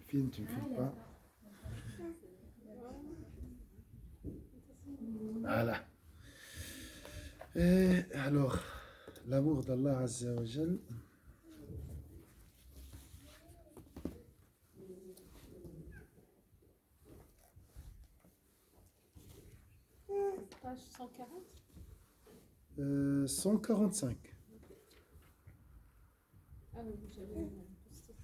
filmes, tu ne filmes pas. Voilà. Et alors, l'amour d'Allah Azza wa Jal. Page 140. 145. Ah oui, j'avais une post-it.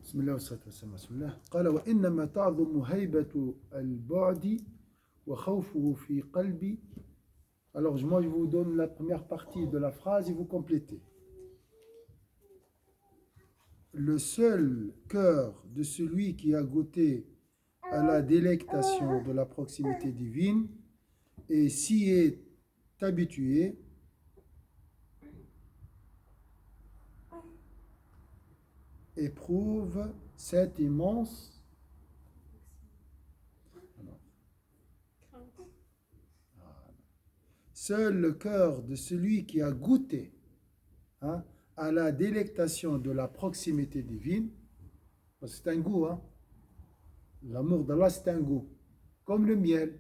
بسم الله والصلاة والسلام على رسول الله. قال وإنما تعظم هيبة البعد وخوفه في قلبي. Alors moi je vous donne la première partie de la phrase et vous complétez. Le seul cœur de celui qui a goûté à la délectation de la proximité divine et s'y est habitué éprouve cette immense seul le cœur de celui qui a goûté à la délectation de la proximité divine, c'est un goût, l'amour d'Allah c'est un goût, comme le miel,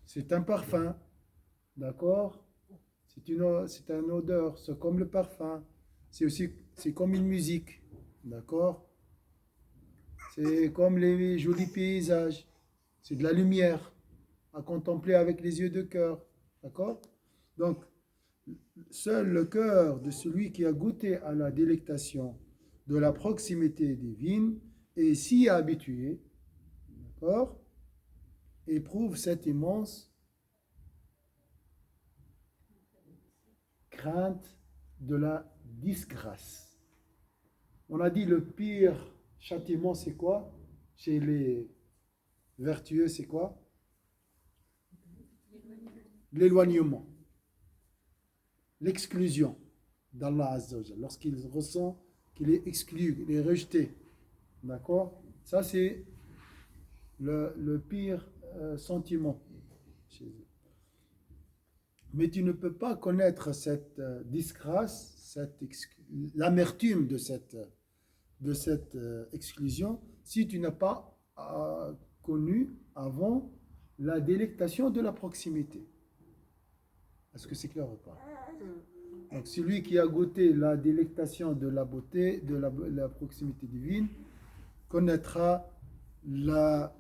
c'est un parfum, d'accord, c'est une odeur, c'est comme le parfum, c'est comme une musique, d'accord, c'est comme les jolis paysages, c'est de la lumière à contempler avec les yeux de cœur, d'accord. Donc seul le cœur de celui qui a goûté à la délectation de la proximité divine et s'y est habitué, d'accord, éprouve cette immense crainte de la disgrâce. On a dit le pire châtiment, c'est quoi? Chez les vertueux, c'est quoi? L'éloignement, l'exclusion d'Allah Azza wa Jalla. Lorsqu'il ressent qu'il est exclu, il est rejeté. D'accord? Ça, c'est le pire sentiment chez eux. Mais tu ne peux pas connaître cette disgrâce, l'amertume de cette exclusion si tu n'as pas connu avant la délectation de la proximité. Est-ce que c'est clair ou pas? Donc celui qui a goûté la délectation de la beauté, de la proximité divine, connaîtra la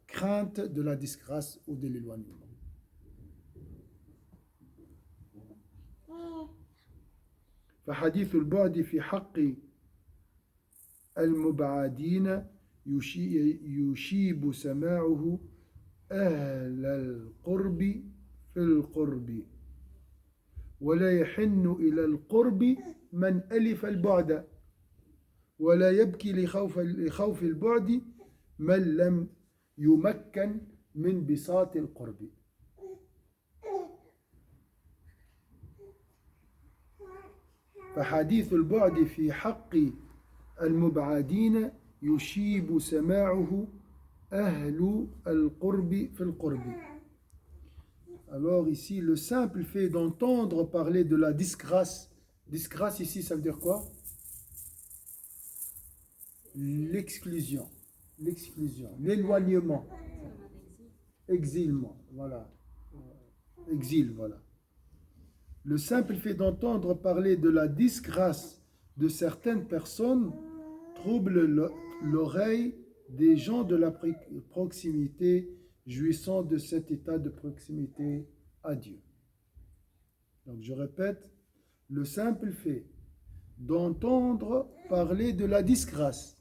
crainte de la disgrâce ou de l'éloignement. فحديث البعد في حق المبعدين يشيب سماعه أهل القرب في القرب ولا يحن إلى القرب من ألف البعد ولا يبكي لخوف البعد من لم يمكن من بساط القرب. فحديث البعد في حق المبعدين يشيب سماعه أهل القرب في القرب. Alors ici, le simple fait d'entendre parler de la disgrâce ici, ça veut dire quoi? L'exclusion, l'éloignement, exilement, voilà, exil, voilà. Le simple fait d'entendre parler de la disgrâce de certaines personnes trouble l'oreille des gens de la proximité jouissant de cet état de proximité à Dieu. Donc je répète, le simple fait d'entendre parler de la disgrâce,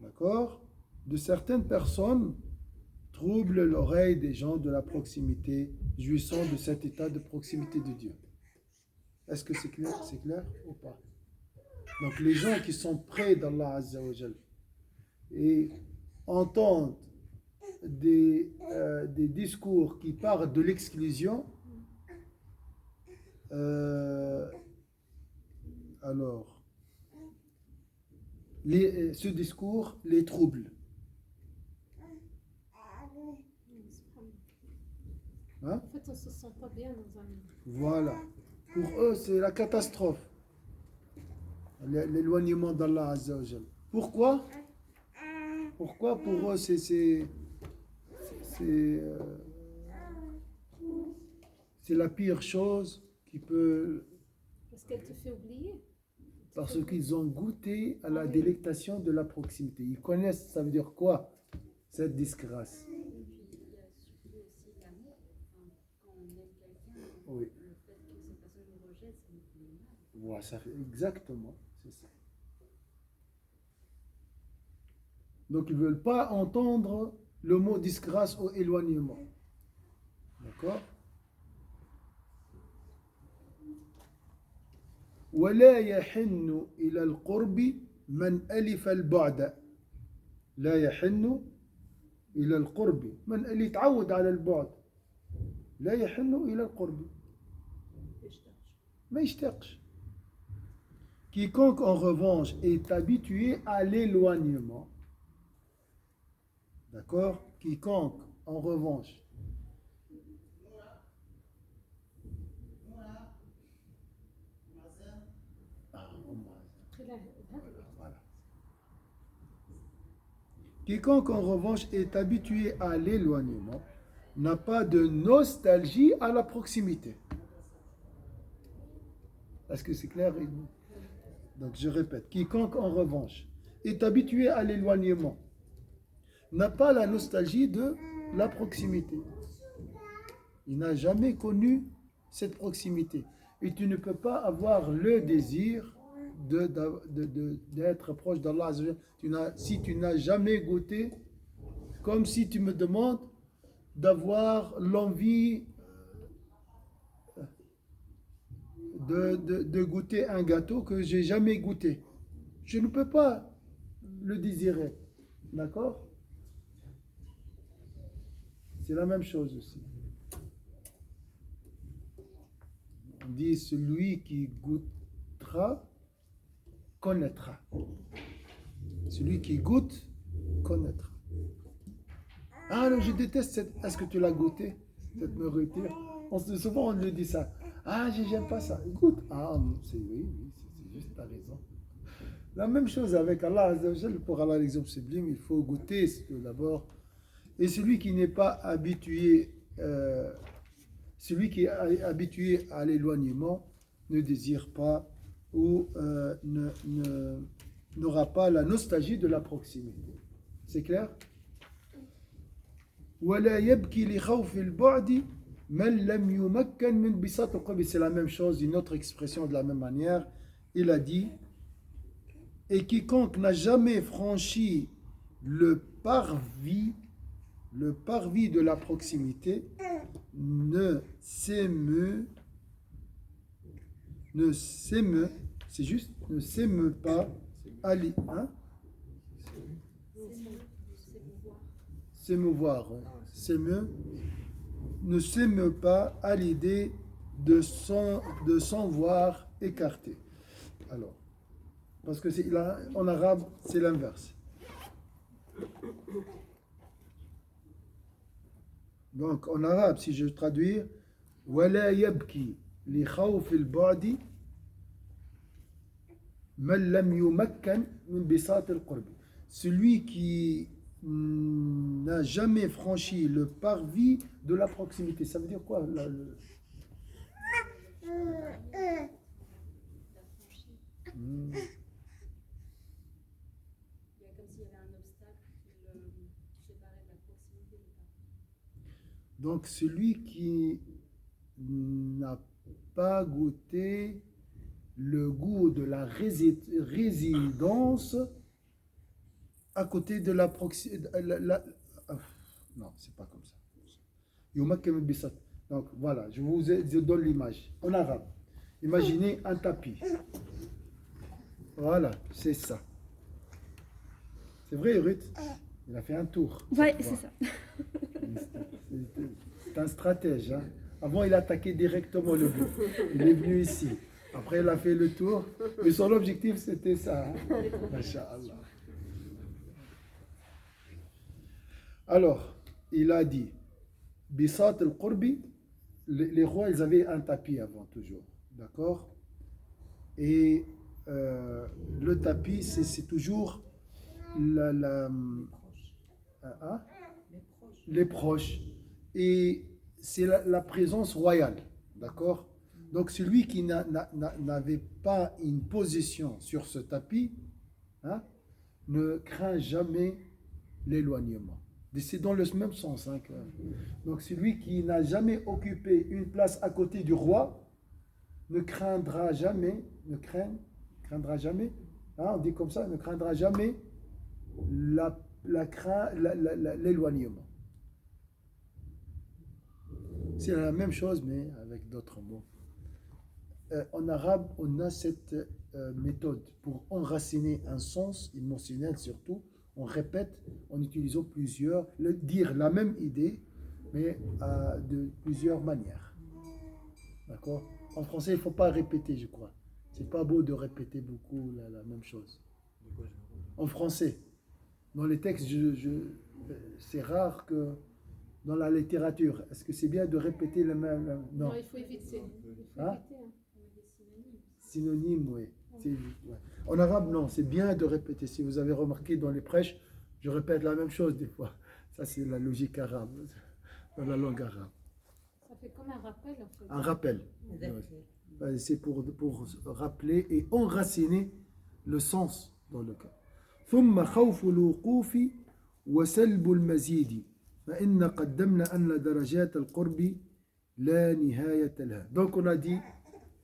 d'accord, de certaines personnes trouble l'oreille des gens de la proximité jouissant de cet état de proximité de Dieu. Est-ce que c'est clair? C'est clair ou pas? Donc les gens qui sont près d'Allah Azza wa Jal et entendent des discours qui parlent de l'exclusion, alors ce discours les trouble. Hein? En fait, on se sent pas bien dans un... Voilà. Pour eux, c'est la catastrophe. L'éloignement d'Allah Azza wa Jal. Pourquoi? Pourquoi pour eux c'est la pire chose qui peut... Parce qu'elle te fait oublier. Parce qu'ils ont goûté à la délectation de la proximité. Ils connaissent, ça veut dire quoi, cette disgrâce. Et puis, il y a surtout aussi l'amour. Enfin, quand on aime quelqu'un, Oui. le fait que cette personne nous rejette, ça nous fait mal. Voilà, ça fait exactement, c'est ça. Donc ils ne veulent pas entendre le mot disgrâce ou éloignement. D'accord? ولا يحن إلى القرب من ألف البعد. لا يحن إلى القرب من اللي يتعود على البعد. لا يحن إلى القرب. ما يشتاقش. Quiconque en revanche est habitué à l'éloignement. D'accord? Quiconque en revanche voilà. Quiconque en revanche est habitué à l'éloignement n'a pas de nostalgie à la proximité. Est-ce que c'est clair? Donc je répète, quiconque en revanche est habitué à l'éloignement n'a pas la nostalgie de la proximité. Il n'a jamais connu cette proximité. Et tu ne peux pas avoir le désir d'être proche d'Allah. Si tu n'as jamais goûté, comme si tu me demandes d'avoir l'envie de goûter un gâteau que j'ai jamais goûté. Je ne peux pas le désirer. D'accord? C'est la même chose aussi. On dit celui qui goûtera connaîtra. Celui qui goûte connaîtra. Ah non, je déteste cette... Est-ce que tu l'as goûté, cette nourriture? Souvent on lui dit ça. Ah, j'aime pas ça. Goûte. Ah, oui, c'est juste, t'as raison. La même chose avec Allah Azza wa Jal. Pour Allah l'exemple sublime, il faut goûter d'abord. Et celui qui n'est pas habitué, celui qui est habitué à l'éloignement ne désire pas ou n'aura pas la nostalgie de la proximité. C'est clair? ولا يبكي لخوف البعد من لم يمكن من بساط القلب. C'est la même chose, une autre expression de la même manière. Il a dit, et quiconque n'a jamais franchi le parvis de la proximité ne s'émeut, c'est juste, ne s'émeut pas à hein? S'émouvoir, s'émeut, ne s'émeut pas à l'idée de s'en voir écarté. Alors, parce que en arabe, c'est l'inverse. Donc, en arabe, si je traduis, وَلَا يَبْكِي لِخَوْفِ الْبُعْدِ مَنْ لَمْ يُمَكَّنْ مِنْ بِسَاطِ الْقُرْبِ. Celui qui n'a jamais franchi le parvis de la proximité. Ça veut dire quoi Donc celui qui n'a pas goûté le goût de la résidence à côté de la proximité. Non, c'est pas comme ça. Donc voilà, je vous donne l'image. En arabe, imaginez un tapis. Voilà, c'est ça. C'est vrai, Ruth? Il a fait un tour. Oui, c'est ça. C'est un stratège. Hein? Avant, il attaquait directement le but. Il est venu ici. Après, il a fait le tour. Mais son objectif, c'était ça. Hein. Masha'Allah. Alors, il a dit, Bisat al-Qurbi, les rois, ils avaient un tapis avant, toujours. D'accord? Et le tapis, c'est toujours hein? Les proches. Et c'est la présence royale. D'accord? Donc, celui qui n'avait pas une position sur ce tapis, hein, ne craint jamais l'éloignement. Et c'est dans le même sens. Hein, donc, celui qui n'a jamais occupé une place à côté du roi ne craindra jamais, craindra jamais, hein, on dit comme ça, ne craindra jamais l'éloignement. C'est la même chose, mais avec d'autres mots. En arabe, on a cette méthode pour enraciner un sens émotionnel surtout. On répète en utilisant dire la même idée, mais de plusieurs manières. D'accord? En français, il ne faut pas répéter, je crois. C'est pas beau de répéter beaucoup la même chose. En français, dans les textes, c'est rare que dans la littérature, est-ce que c'est bien de répéter le même? Non, il faut éviter. Hein? Synonyme, oui. Ouais. En arabe, non, c'est bien de répéter. Si vous avez remarqué dans les prêches, je répète la même chose des fois. Ça, c'est la logique arabe, dans la langue arabe. Ça fait comme un rappel, en fait. Un rappel. Ouais. C'est pour rappeler et enraciner le sens dans le cas. ثم خوف الوقوف وسلب المزيد فإن قدمنا أن درجات القرب لا نهاية لها. Donc on a dit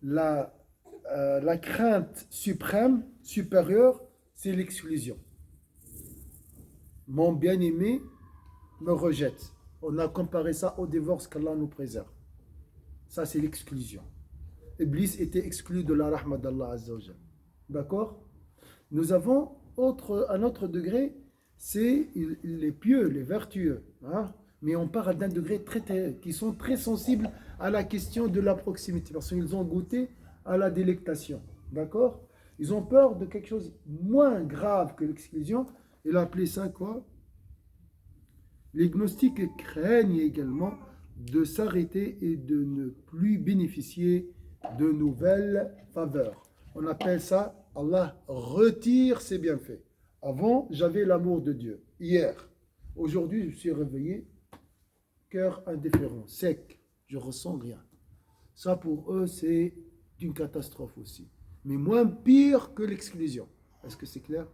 la crainte suprême, supérieure, c'est l'exclusion. Mon bien-aimé me rejette. On a comparé ça au divorce qu'Allah nous préserve. Ça, c'est l'exclusion. Iblis était exclu de la rahma d'Allah Azza wa Jal. D'accord? Nous avons un autre degré, c'est les pieux, les vertueux. Hein? Mais on parle d'un degré qui sont très sensibles à la question de la proximité, parce qu'ils ont goûté à la délectation. D'accord? Ils ont peur de quelque chose moins grave que l'exclusion. Il a appelé ça quoi? Les gnostiques craignent également de s'arrêter et de ne plus bénéficier de nouvelles faveurs. On appelle ça, Allah retire ses bienfaits. Avant, j'avais l'amour de Dieu. Hier, aujourd'hui, je suis réveillé, cœur indifférent, sec, je ressens rien. Ça, pour eux, c'est une catastrophe aussi. Mais moins pire que l'exclusion. Est-ce que c'est clair?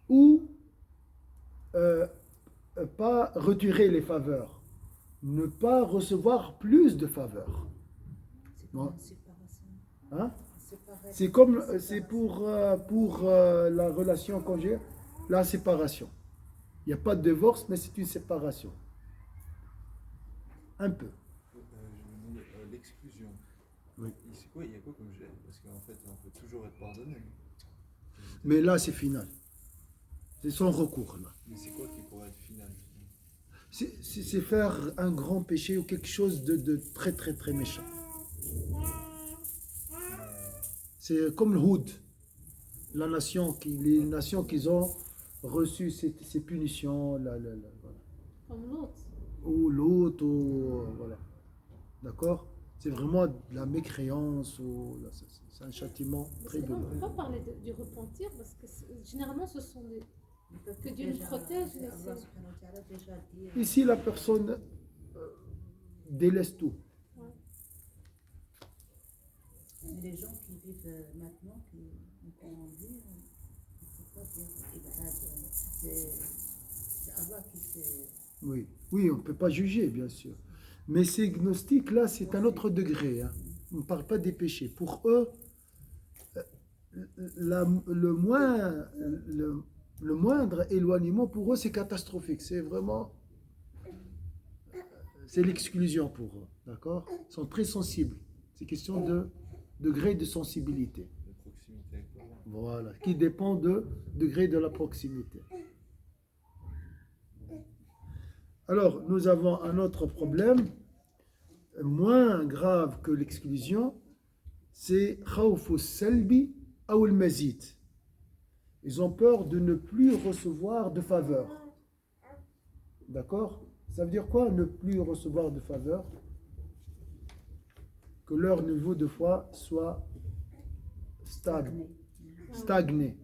Ou pas retirer les faveurs, ne pas recevoir plus de faveurs. Bon. Hein? C'est comme c'est pour la relation conjugale, la séparation. Il n'y a pas de divorce, mais c'est une séparation. Un peu. Je me demande, l'exclusion. Oui. C'est quoi, il y a quoi comme gêne? Parce qu'en fait, on peut toujours être pardonné. Mais là, c'est final. C'est sans recours, là. Mais c'est quoi qui pourrait être final? C'est faire un grand péché ou quelque chose de très, très, très méchant. C'est comme le Houd, les nations qui ont reçu ces punitions, voilà. Comme l'autre. Ou l'autre, voilà. D'accord? C'est vraiment de la mécréance, c'est un châtiment très douloureux. On ne peut pas parler du repentir parce que généralement ce sont des... que Dieu nous protège. Ici, la personne délaisse tout. Ouais. Mais les gens qui vivent maintenant, qui ont envie, il ne faut pas dire c'est Allah qui sait. Oui, on ne peut pas juger, bien sûr. Mais ces gnostiques-là, c'est un autre degré. Hein. On ne parle pas des péchés. Pour eux, le moindre éloignement, pour eux, c'est catastrophique. C'est vraiment... C'est l'exclusion pour eux. D'accord? Ils sont très sensibles. C'est question de degré de sensibilité. De proximité avec Allah. Voilà. Qui dépend de degré de la proximité. Alors, nous avons un autre problème. moins grave que l'exclusion, c'est khawf al-salbi ou al-mazid. Ils ont peur de ne plus recevoir de faveur. D'accord? Ça veut dire quoi, ne plus recevoir de faveur? Que leur niveau de foi soit stable, stagné.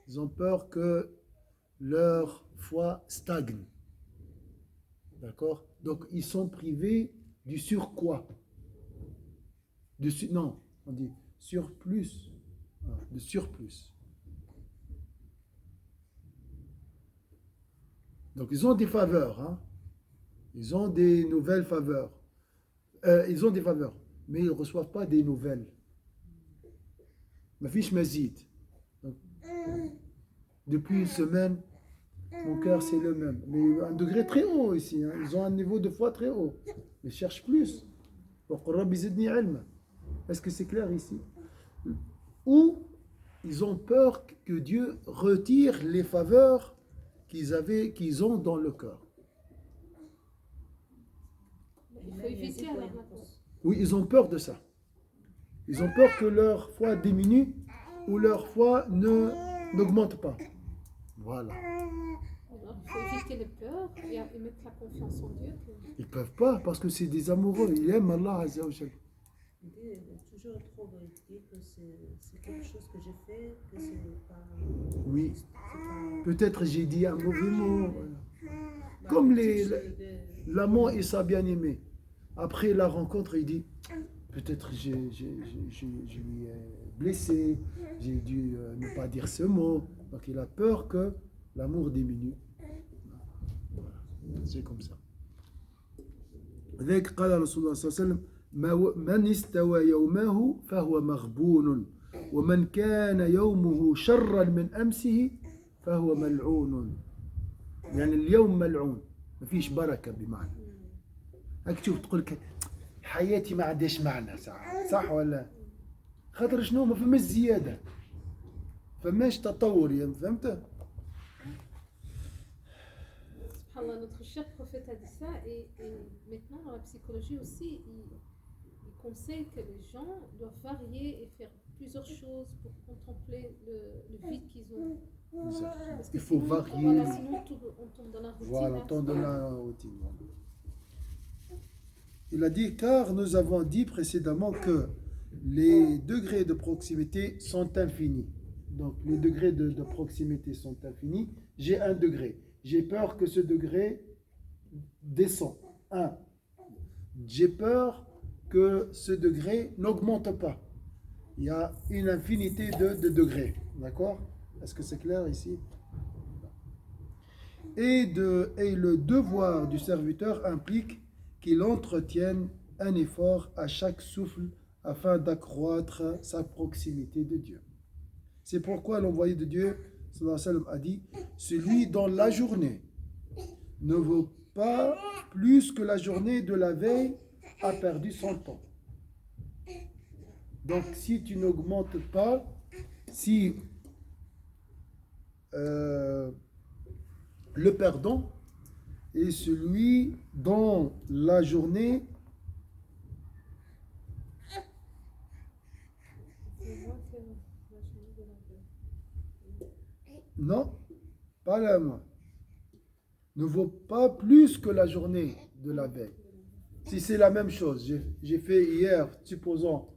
Ils ont peur que leur foi stagne. D'accord? Donc, ils sont privés du surcroît. Non, on dit surplus. De surplus. Donc, ils ont des faveurs. Hein? Ils ont des nouvelles faveurs. Ils ont des faveurs, mais ils ne reçoivent pas des nouvelles. Ma fiche mazid. Donc, depuis une semaine, mon cœur c'est le même. Mais un degré très haut ici. Hein. Ils ont un niveau de foi très haut. Ils cherchent plus. Est-ce que c'est clair ici? Ou ils ont peur que Dieu retire les faveurs qu'ils ont dans le cœur. Il faut éviter alors maintenant. Oui, ils ont peur de ça. Ils ont peur que leur foi diminue ou leur foi n'augmente pas. Voilà. Alors, il faut éviter le peur et mettre la confiance en Dieu. Ils ne peuvent pas parce que c'est des amoureux. Ils aiment Allah Azza wa Jal. Toujours trop dire que c'est quelque chose que j'ai fait, que c'est pas. Oui. C'est pas. Peut-être j'ai dit un mauvais mot. Comme l'amant et sa bien-aimée. Après la rencontre, il dit peut-être je lui ai blessé, j'ai dû ne pas dire ce mot. Donc il a peur que l'amour diminue. Voilà. C'est comme ça. لذلك قال رسول الله صلى الله عليه وسلم من استوى يومه فهو مغبون ومن كان يومه شرا من أمسه فهو ملعون يعني اليوم ملعون ما فيش بركة بمعنى هاك تشوف تقول لك حياتي ما عندهاش معنى ساعات صح ولا خاطر شنو ما فماش زيادة فماش تطور يعني فهمت Subhanallah, notre cher prophète a dit ça et maintenant dans la psychologie aussi, il conseille que les gens doivent varier et faire plusieurs choses pour contempler le vide qu'ils ont. Parce que il faut sinon, varier. Voilà, sinon on tombe dans la routine. Voilà, on tombe dans la routine. Il a dit, car nous avons dit précédemment que les degrés de proximité sont infinis. Donc les degrés de proximité sont infinis. J'ai un degré. J'ai peur que ce degré descend. 1. J'ai peur que ce degré n'augmente pas. Il y a une infinité de degrés. D'accord? Est-ce que c'est clair ici? Et le devoir du serviteur implique qu'il entretienne un effort à chaque souffle afin d'accroître sa proximité de Dieu. C'est pourquoi l'envoyé de Dieu sallallahu alayhi wa sallam, a dit celui dont la journée ne vaut pas plus que la journée de la veille a perdu son temps. Donc si tu n'augmentes pas, si le perdant est celui dont la journée non, pas la main, ne vaut pas plus que la journée de la veille. Si c'est la même chose, j'ai fait hier, supposons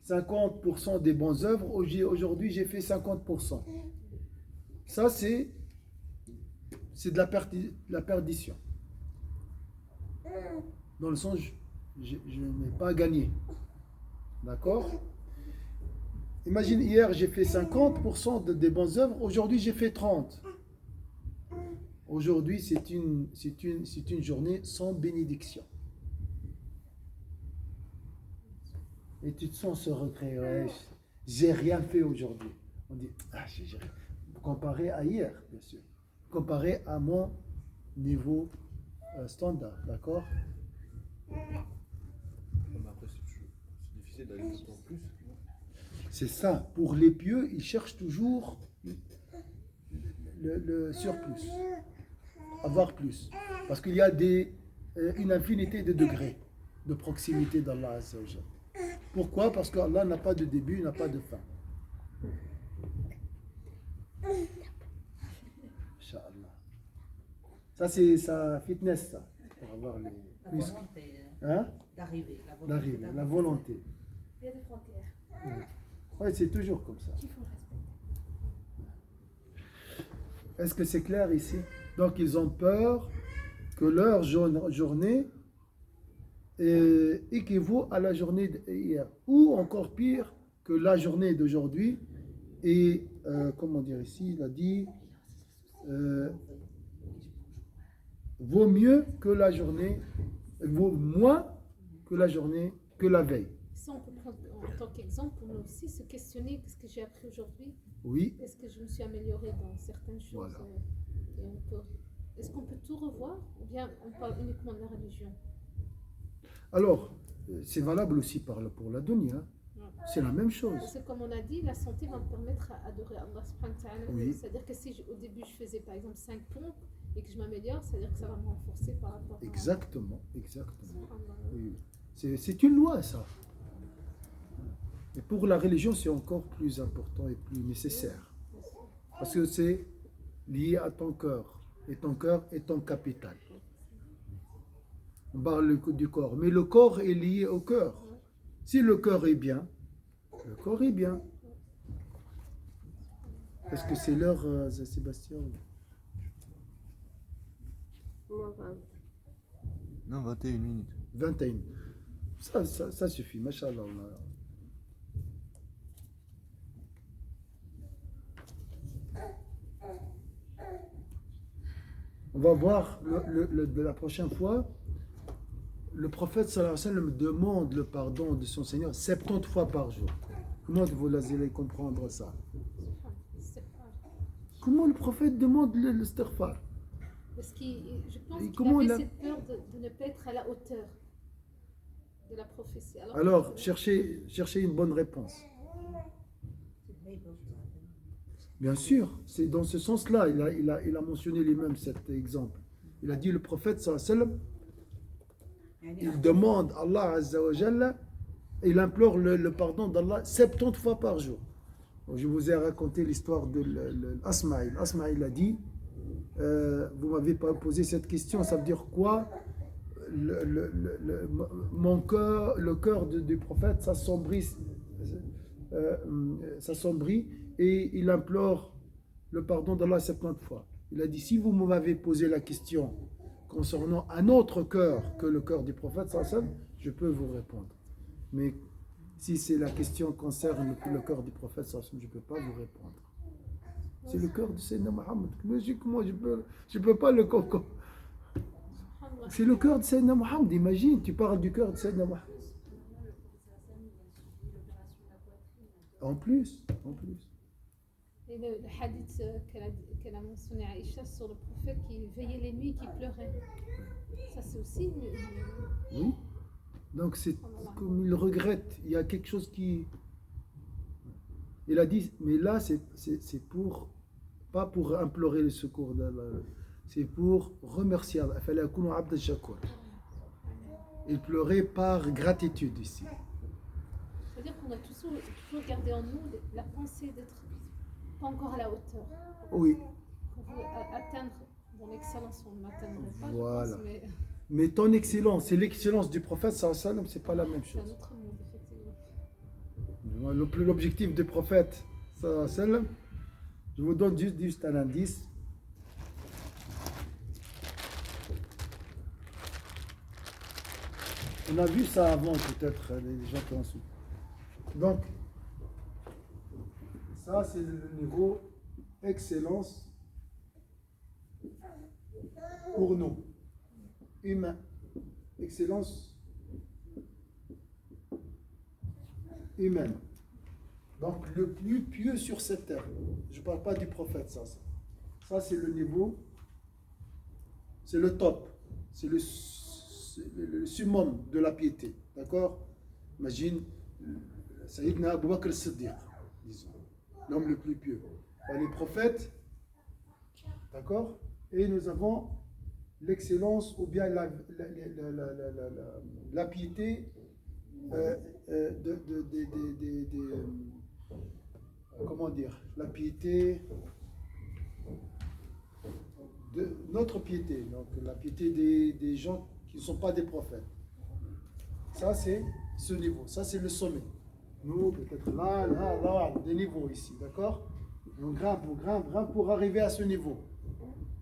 50% des bonnes œuvres, aujourd'hui j'ai fait 50%. Ça c'est de la perdition. Dans le sens, je n'ai pas gagné. D'accord? Imagine, hier j'ai fait 50% des bonnes œuvres, aujourd'hui j'ai fait 30%. Aujourd'hui c'est une journée sans bénédiction. Et tu te sens ce regret, ouais, j'ai rien fait aujourd'hui. On dit, j'ai rien. Comparé à hier, bien sûr. Comparé à mon niveau standard, d'accord? Mais après, c'est difficile d'aller en plus. C'est ça. Pour les pieux, ils cherchent toujours le surplus. Avoir plus. Parce qu'il y a une infinité de degrés. de proximité d'Allah Azza wa Jal. Pourquoi? Parce qu'Allah n'a pas de début, n'a pas de fin. Inch'Allah. Ça, c'est sa fitness, ça. Pour avoir les La muscles. volonté Hein? d'arriver. D'arriver, la volonté. Il y a des frontières Oui, c'est toujours comme ça. qu'il faut respecter. Est-ce que c'est clair ici? Donc, ils ont peur que leur journée équivaut à la journée d'hier. Ou encore pire, que la journée d'aujourd'hui est, comment dire ici, il a dit, vaut mieux que la journée, vaut moins que la journée, que la veille. Ça, on peut prendre en tant qu'exemple pour nous aussi se questionner qu'est-ce que j'ai appris aujourd'hui. Oui, Est-ce que je me suis améliorée dans certaines choses Voilà. Et est-ce qu'on peut tout revoir ou bien on parle uniquement de la religion? alors, c'est valable aussi pour la dunya. C'est la même chose. Parce que comme on a dit, la santé va me permettre à adorer Allah subhanahu wa ta'ala. Oui. C'est-à-dire que si au début je faisais par exemple 5 pompes et que je m'améliore, c'est-à-dire que ça va me renforcer par rapport à... Exactement, exactement. Subhanallah. Oui. C'est une loi, ça. Et pour la religion, c'est encore plus important et plus nécessaire. Parce que c'est lié à ton cœur. Et ton cœur est ton capital. On parle du corps. Mais le corps est lié au cœur. Si le cœur est bien, le corps est bien. Est-ce que c'est l'heure, Sébastien? Non, 21 minutes. 21. Ça suffit, machallah. On va voir de la prochaine fois. Le prophète sallallahu alayhi wa sallam demande le pardon de son Seigneur 70 fois par jour. Comment vous allez comprendre ça? Comment le prophète demande l'istighfar? Parce que je pense Et qu'il comment avait il a- cette peur de ne pas être à la hauteur de la prophétie. Alors, cherchez une bonne réponse. Bien sûr, c'est dans ce sens-là. Il a mentionné lui-même cet exemple. Il a dit le prophète sallallahu alayhi wa sallam, il demande à Allah Azza wa Jalla, il implore le pardon d'Allah 70 fois par jour. Donc, je vous ai raconté l'histoire de l'Asmaïl. Asmaïl a dit, vous m'avez pas posé cette question, ça veut dire quoi? Mon cœur, le cœur du prophète s'assombrit et il implore le pardon d'Allah 70 fois. Il a dit, si vous m'avez posé la question concernant un autre cœur que le cœur du prophète, je peux vous répondre. Mais si c'est la question concerne le cœur du prophète, je ne peux pas vous répondre. C'est le cœur de Sayyidina Mohammed. Logiquement, je peux pas le coco. C'est le cœur de Sayyidina Mohammed. Imagine, tu parles du cœur de Sayyidina Mohammed. En plus. Et le hadith qu'elle a mentionné à Aïcha sur le prophète qui veillait les nuits, qui pleurait. Ça, c'est aussi Oui. Donc c'est comme il regrette. Il y a quelque chose qui... Il a dit, mais là, c'est pas pour implorer le secours d'Allah. C'est pour remercier Allah. Il pleurait par gratitude ici. C'est-à-dire qu'on a toujours gardé en nous la pensée d'être pas encore à la hauteur. Oui. Qu'on veut atteindre dans l'excellence, on ne l'atteindrait pas, Voilà. je pense, mais Mais ton excellence et l'excellence du prophète, sallallahu alayhi wa sallam, c'est pas la même c'est un chose. autre monde, effectivement. L'objectif du prophète, sallallahu alayhi wa sallam, je vous donne juste un indice. On a vu ça avant, peut-être, les gens qui ont su. Donc, ça, c'est le niveau excellence pour nous, humains. Excellence humaine. Donc, le plus pieux sur cette terre. Je ne parle pas du prophète, ça. Ça, c'est le niveau, c'est le top. C'est le summum de la piété. D'accord? Imagine Sayyidina Abu Bakr al-Siddiq, disons, l'homme le plus pieux. Les prophètes, d'accord? Et nous avons l'excellence ou bien la piété comment dire, la piété de notre piété, donc la piété des gens qui ne sont pas des prophètes. Ça, c'est ce niveau, ça, c'est le sommet. Nous, peut-être là, des niveaux ici, d'accord? On grimpe pour arriver à ce niveau.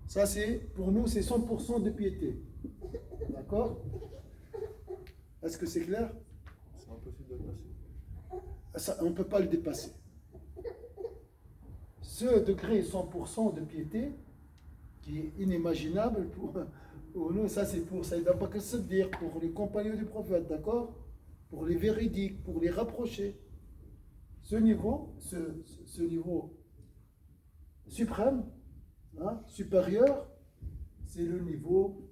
Ça, c'est, pour nous, c'est 100% de piété. D'accord? Est-ce que c'est clair? C'est impossible de le passer. Ça, on ne peut pas le dépasser. Ce degré 100% de piété, qui est inimaginable pour nous, ça c'est pour Saïd Abou Bakr Siddiq, pour les compagnons du prophète, d'accord? Pour les véridiques, pour les rapprocher. Ce niveau suprême, hein, supérieur, c'est le niveau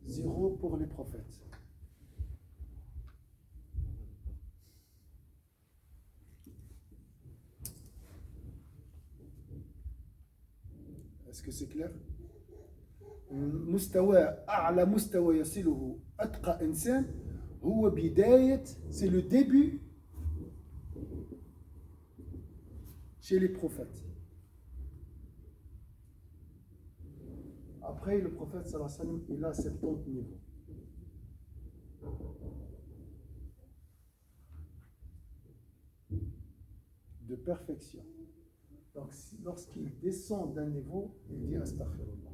0 pour les prophètes. Est-ce que c'est clair? مستوى أعلى مستوى يصله أتقى إنسان هو بداية, c'est le début chez les prophètes. Après, le prophète sallallahu alayhi wa sallam, il a 70 niveaux. De perfection. Donc, lorsqu'il descend d'un niveau, il dit astaghfirullah.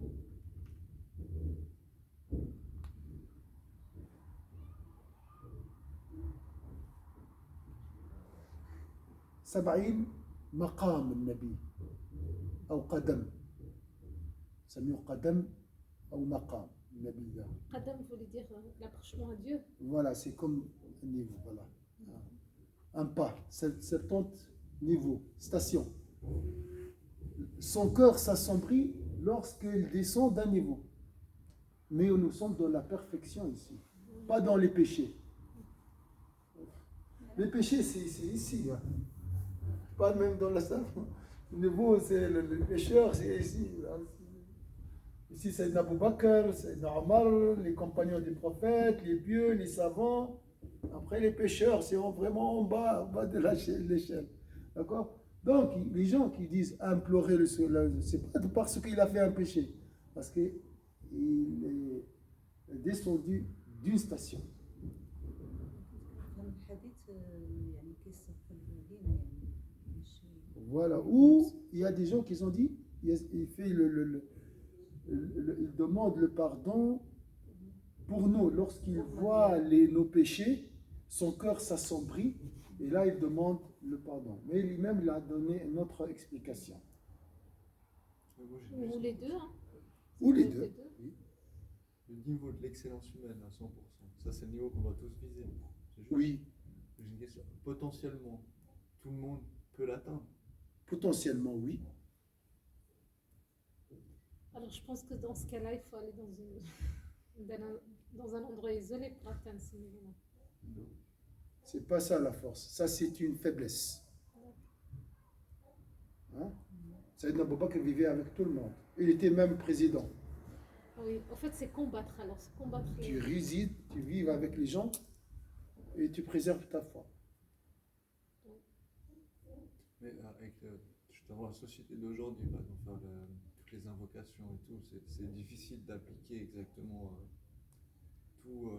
سبعين مقام النبي أو قدم سميه قدم أو مقام النبي. Qadam voulait dire l'approchement à Dieu. Voilà, c'est comme un niveau, voilà. Un pas, 70 niveaux, station. Son cœur s'assombrit lorsqu'il descend d'un niveau. Mais nous sommes dans la perfection ici, pas dans les péchés. Les péchés, c'est ici. Hein. Pas même dans la salle. Le niveau, c'est le pécheur, c'est ici. Ici, c'est Abou Bakr, c'est Omar, les compagnons du prophète, les pieux, les savants. Après, les pécheurs, c'est vraiment en bas de l'échelle. D'accord? Donc, les gens qui disent implorer le soleil, c'est pas parce qu'il a fait un péché, parce qu'il est descendu d'une station. Voilà, où il y a des gens qui ont dit, il fait il demande le pardon pour nous. Lorsqu'il voit nos péchés, son cœur s'assombrit, et là il demande le pardon. Mais lui-même, il a donné une autre explication. Ou les deux. Hein. Ou les deux. Oui. Le niveau de l'excellence humaine à 100%, ça c'est le niveau qu'on va tous viser. Oui. J'ai une question. Potentiellement, tout le monde peut l'atteindre. Potentiellement, oui. Alors je pense que dans ce cas-là, il faut aller dans un endroit isolé pour atteindre ce niveau-là. C'est pas ça la force. Ça, c'est une faiblesse. Hein? Sayyidina Abou Bakr vivait avec tout le monde. Il était même président. Oui, en fait, c'est combattre alors. C'est combattre Tu résides, tu vis avec les gens et tu préserves ta foi. Mais avec justement la société d'aujourd'hui, par exemple, faire toutes les invocations et tout, c'est difficile d'appliquer exactement tout,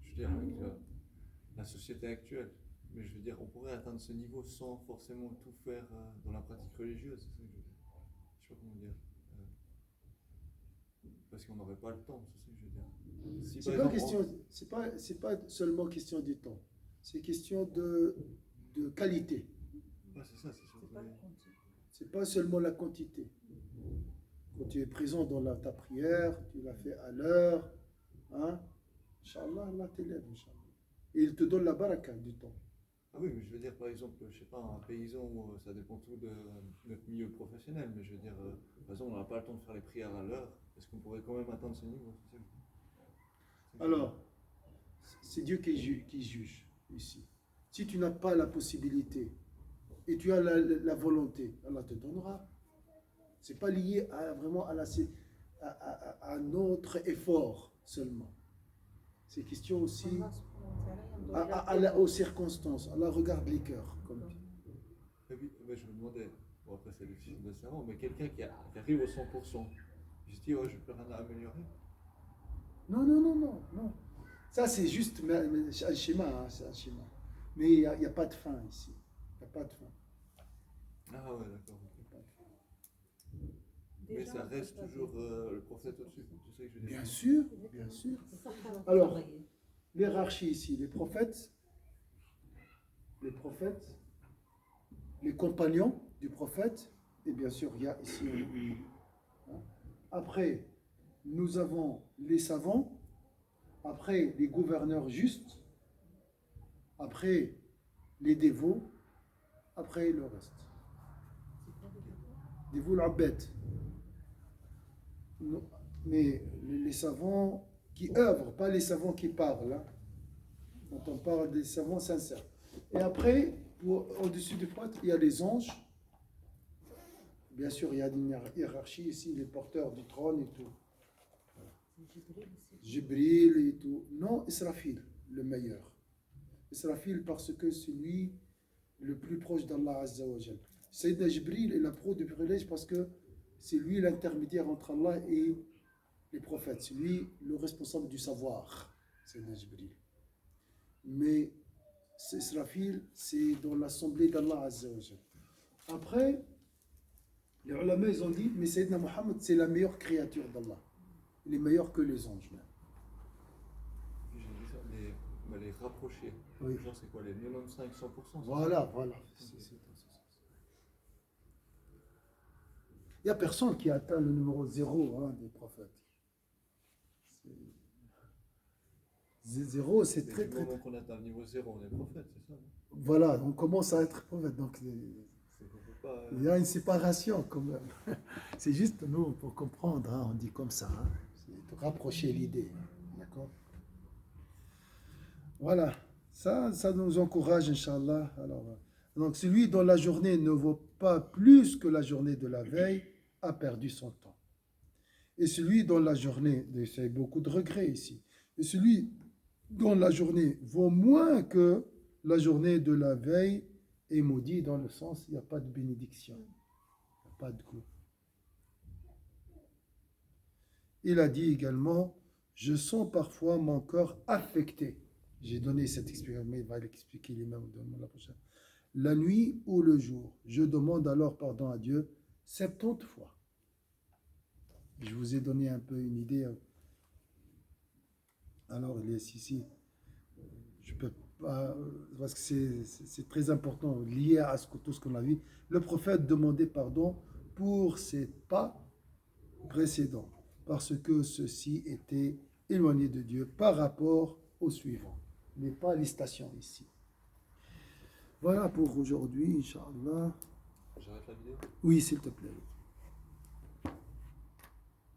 je veux dire, avec la société actuelle. Mais je veux dire, on pourrait atteindre ce niveau sans forcément tout faire dans la pratique religieuse. C'est ça que je veux dire. Je sais pas comment dire. Parce qu'on n'aurait pas le temps, c'est ça que je veux dire. Si, C'est pas question, c'est pas seulement question du temps. C'est question de qualité. Ouais, c'est ça, c'est sûr. C'est pas seulement la quantité. Quand tu es présent dans ta prière, tu l'as fait à l'heure, hein? Inch'Allah, Allah t'élève, Inch'Allah. Et il te donne la baraka du temps. Ah oui, mais je veux dire, par exemple, je sais pas, un paysan, ça dépend tout de notre milieu professionnel, mais je veux dire, par exemple, on n'a pas le temps de faire les prières à l'heure. Est-ce qu'on pourrait quand même atteindre ce niveau? Alors, c'est Dieu qui juge ici. Si tu n'as pas la possibilité et tu as la volonté, Allah te donnera. C'est pas lié vraiment à à notre effort seulement. C'est question aussi aux circonstances. Allah regarde les cœurs, comme dit. Et puis, je me demandais, bon après c'est difficile de savoir, mais quelqu'un qui arrive au 100%, il se dit, oh, je n'ai plus rien à améliorer. Non. Ça, c'est juste un schéma, hein, c'est un schéma. Mais il n'y a pas de fin ici. Il n'y a pas de fin. Ah ouais, d'accord. Il y a pas de fin. Mais ça reste toujours le prophète au-dessus, tu sais que je veux dire. Bien sûr. Alors, l'hiérarchie ici, les prophètes, les compagnons du prophète, et bien sûr, il y a ici. Hein. Après, nous avons les savants, après les gouverneurs justes, après les dévots, après le reste. Dévots l'abed. Mais les savants qui œuvrent, pas les savants qui parlent. Hein. Quand on parle des savants sincères. Et après, au-dessus du prophète, il y a les anges. Bien sûr, il y a une hiérarchie ici, les porteurs du trône et tout. Jibril et tout. Non, Israfil, le meilleur. Israfil parce que c'est lui le plus proche d'Allah Azza wa Jal. Sayyidina Jibril est la pro du privilège parce que c'est lui l'intermédiaire entre Allah et les prophètes. C'est lui le responsable du savoir, Sayyidina Jibril. Mais Israfil, c'est dans l'assemblée d'Allah Azza wa Jal. Après, les ulama, ils ont dit, mais Sayyidina Muhammad, c'est la meilleure créature d'Allah. Il est meilleur que les anges. Même. J'ai dit ça, les rapprocher. Oui. Genre, c'est quoi, les 95-100%? Voilà. Il n'y a personne qui atteint le numéro 0 hein, des prophètes. Zéro, c'est très. Du moment qu'on atteint le niveau 0, on est prophète, c'est ça? Voilà, on commence à être prophète. Donc, il y a une séparation quand même. C'est juste nous, pour comprendre, hein, on dit comme ça. Hein, c'est de rapprocher l'idée. D'accord? Voilà. Ça nous encourage, Inch'Allah. Alors, donc, celui dont la journée ne vaut pas plus que la journée de la veille a perdu son temps. Et celui dont la journée, c'est beaucoup de regrets ici, et celui dont la journée vaut moins que la journée de la veille est maudit dans le sens, il n'y a pas de bénédiction, il n'y a pas de goût. Il a dit également, je sens parfois mon corps affecté. J'ai donné cette explication, mais il va l'expliquer lui-même la prochaine. La nuit ou le jour, je demande alors pardon à Dieu 70 fois. Je vous ai donné un peu une idée. Alors, il est ici. Je peux pas, parce que c'est très important, lié à tout ce qu'on a vu. Le prophète demandait pardon pour ses pas précédents, parce que ceux-ci étaient éloignés de Dieu par rapport au suivant, mais pas les stations ici. Voilà pour aujourd'hui, Inch'Allah. J'arrête la vidéo? Oui, s'il te plaît.